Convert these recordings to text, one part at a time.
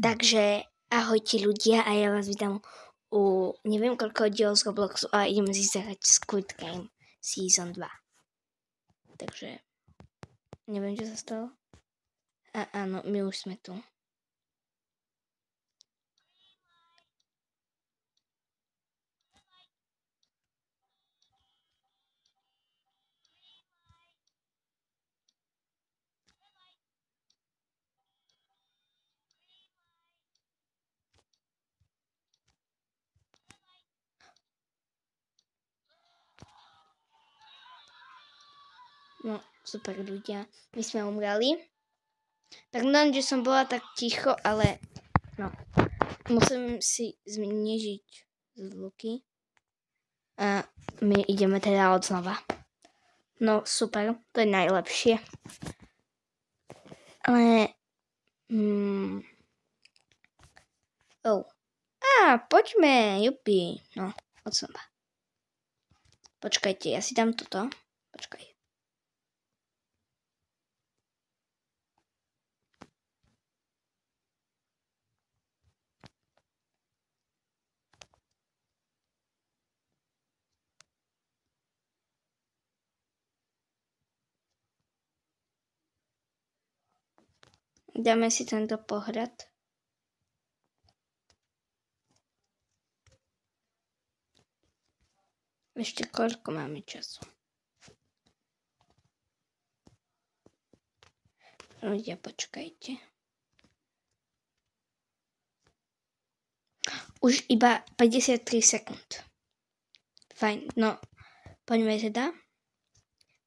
Takže ahojte ľudia a ja vás vítam u neviem koľko dielov z Robloxu a ideme si zahrať Squid Game Season 2. Takže neviem, čo sa stalo. A áno, my už sme tu. No, super ľudia. My sme umrali. Pardon, že som bola tak ticho, ale no, musím si znižiť zvuky. A my ideme teda od znova. No, super, to je najlepšie. Ale... poďme, jupi. No, od znova. Počkajte, ja si dám toto. Počkaj. Dáme si tento pohľad. Ešte koľko máme času? Ľudia, počkajte. Už iba 53 sekúnd. Fajn, no poďme teda.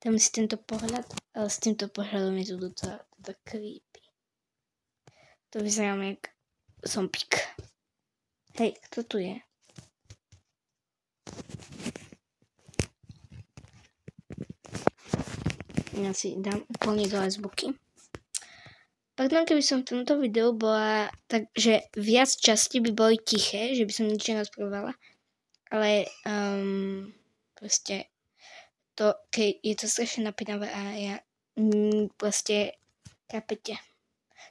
Dáme si tento pohľad, ale s týmto pohľadom je tu docela creepy. To vyzerám jak zombík. Hej, kto tu je? Ja si dám úplne dole zvuky. Pardon, keby som v tomto videu bola tak, že viac časti by boli tiché, že by som nič nerozprávala. Ale proste to, keď je to strašne napínavé a ja proste chápete.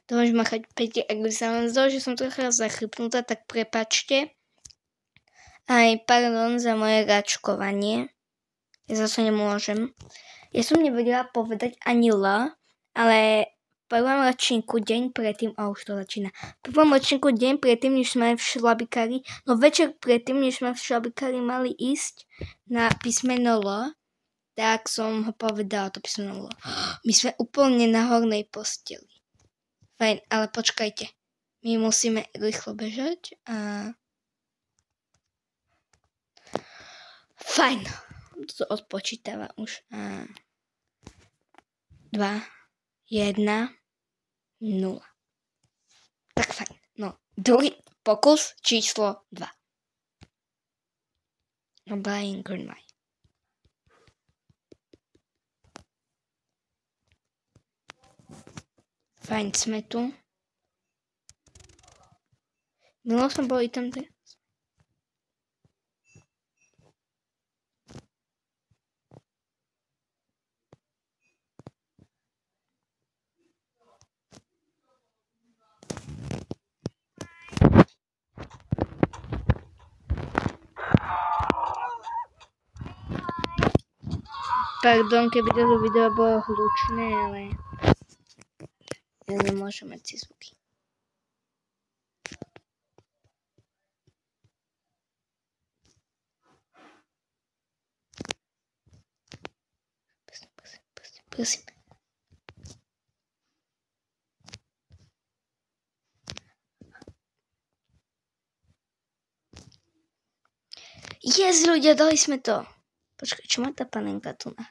To môžem machať päť, ak by sa vám zdalo, že som trocha zachrypnutá, tak prepáčte. Aj pardon za moje račkovanie. Ja zase nemôžem. Ja som nevedela povedať ani L, ale v prvom ročníku deň predtým, už to začína. V prvom ročníku deň predtým, než sme v šlabikári, no večer predtým, než sme v šlabikári mali ísť na písmeno L, tak som ho povedala, to písmeno L. My sme úplne na hornej posteli. Fajn, ale počkajte. My musíme rýchlo bežať a... Fajn. To odpočítava už. 2, 1, 0. Tak fajn. No, druhý pokus číslo 2. Buying green light. Fajn, sme tu. Milo sme boli tam teraz. Pardon, keby toto video bolo hlučné, ale ja nemôžem mať si zvuky. Prosím. Yes, ľudia, dali sme to. Počkaj, čo má tá panenka tu na?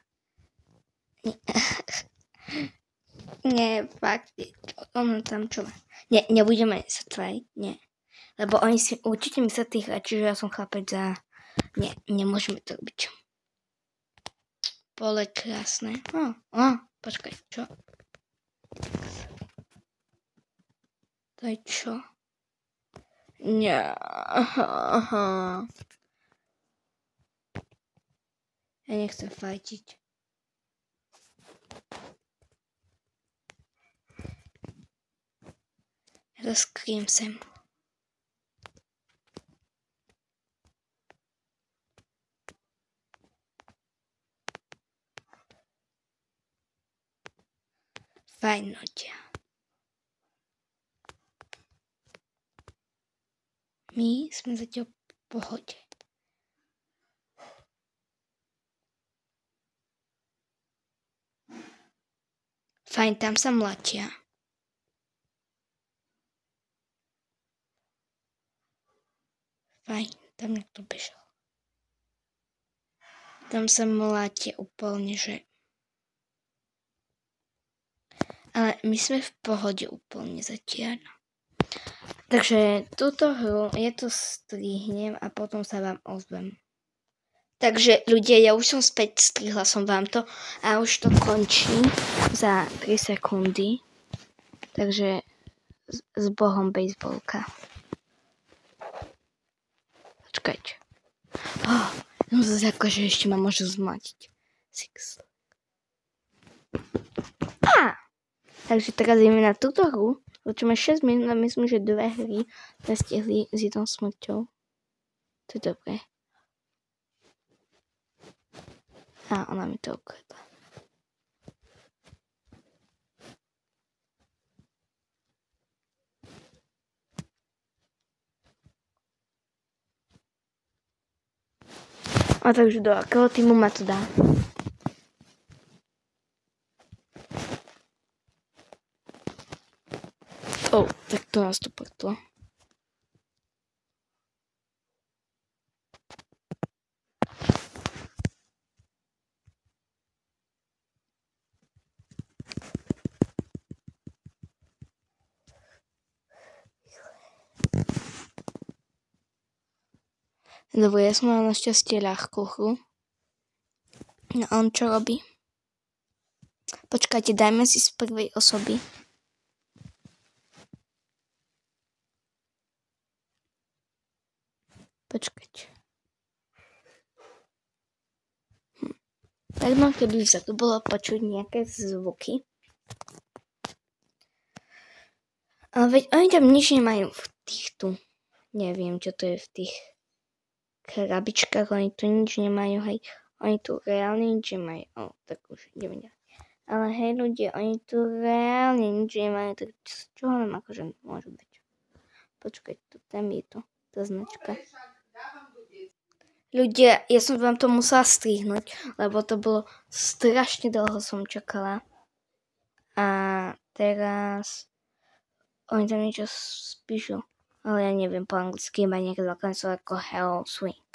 Nie, fakt, ono tam čo má. Nie, nebudeme sa tváriť, nie. Lebo oni si určite myslia tých hráči, že ja som chlapec za... Nie, nemôžeme to robiť. Pole krásne. Počkaj, čo? To je čo? Nie, Ja nechcem fajtiť. rozkryjem sem. Fajn ľudia. My sme zatiaľ v pohode. Fajn, tam sa mlatia. Fajn, tam niekto bežal. Tam sa mlatia úplne, že... Ale my sme v pohode úplne zatiaľ. Takže túto hru ja to strihnem a potom sa vám ozvem. Takže ľudia, ja už som späť, strihla som vám to a už to končí za 3 sekundy. Takže s Bohom bejsbolka. Počkajte. No zase ako, že ešte ma môžu zmlatiť. Takže teraz ideme na túto hru. Počujeme 6 minút a myslím, že 2 hry sme stihli s jednou smrťou. To je dobré. A ona mi to ukradla. A takže do akého týmu ma to dá? Tak to nás to portlo. Dobre, ja som mala našťastie ľahkú hru. No a on čo robí? Počkajte, dajme si z prvej osoby. Počkajte. Tak no, keby sa tu bolo počuť nejaké zvuky. Ale veď oni tam nič nemajú v tých tu. Neviem, čo to je v tých krabičkách. Oni tu nič nemajú, hej. Oni tu reálne nič nemajú. Tak už ideme ďalej. Ale hej ľudia, oni tu reálne nič nemajú. Tak čo ho nám akože môžu dať? Počkajte, tam je to. Tá značka. Ľudia, ja som vám to musela strihnúť, lebo to bolo strašne dlho som čakala. A teraz oni tam niečo spíšu, ale ja neviem po anglicky, iba nejaké základné slovo ako hello, swing.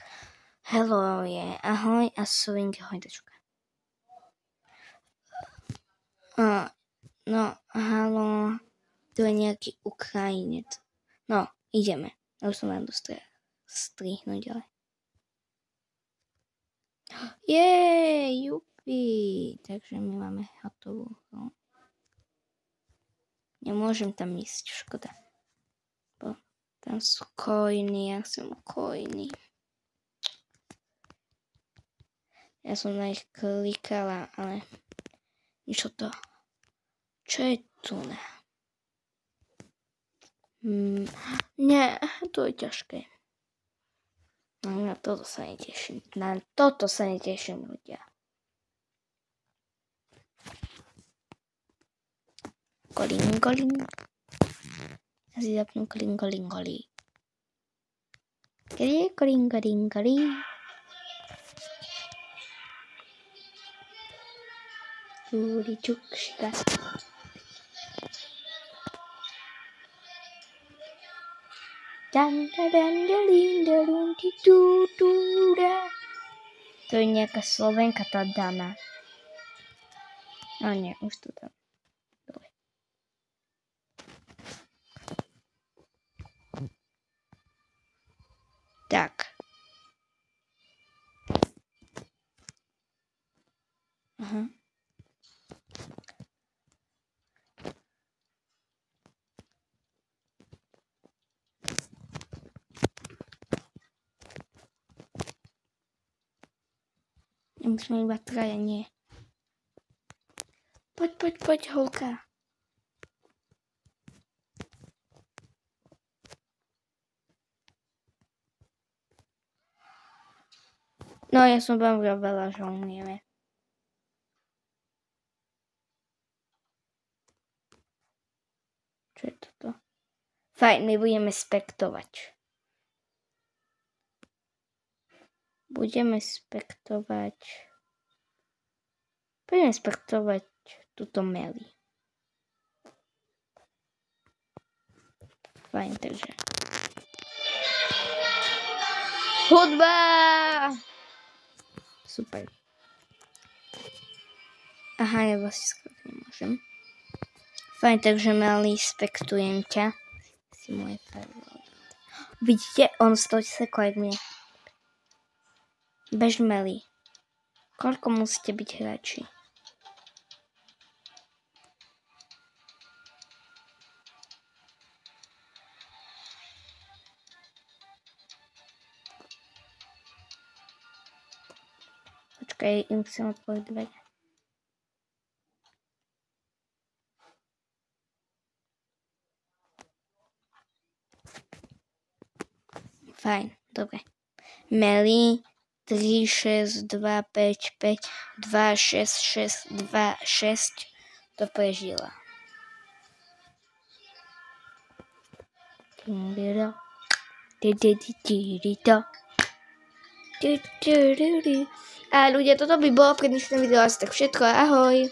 Hello je ahoj a swing je hojdačka. No, hello, to je nejaký Ukrajinec. No, ideme. Ja už som vám to strihnúť ďalej. Jej, jupi. Takže my máme hotovú. No. Nemôžem tam ísť, škoda. Bo tam sú coiny, ja som coiny. Ja som na nich klikala, ale niečo to. Čo je tu? Nie, to je ťažké. Na toto sa neteším. Ľudia. Kolingoli. Ja si zapnú kolingolingoli. Kedy je kolingolingoli? Čúri čukška. To je nejaká Slovenka, tá Dana. A nie, už to tam. Dole. Tak. Aha. Musíme iba traja, nie. Poď, holka. No, ja som vám vravela, že umieme. Čo je toto? Fajn, my budeme spektovať. Budeme spektovať túto Melly. Fajn, takže. Hudba! Super. Aha, ja vlastne skoro nemôžem. Fajn, takže Melly, spektujem ťa. Si moje favorit. Vidíte, on stojí sa jak mne. Bež Melly. Koľko musíte byť hráči? Počkaj, im chcem otvoriť dvere. Fajn, dobre. Melly 3, 6, 2, 5, 5, 2, 6, 6, 2, 6 to prežila. A ľudia, toto by bolo pre dnešné video asi tak všetko. Ahoj!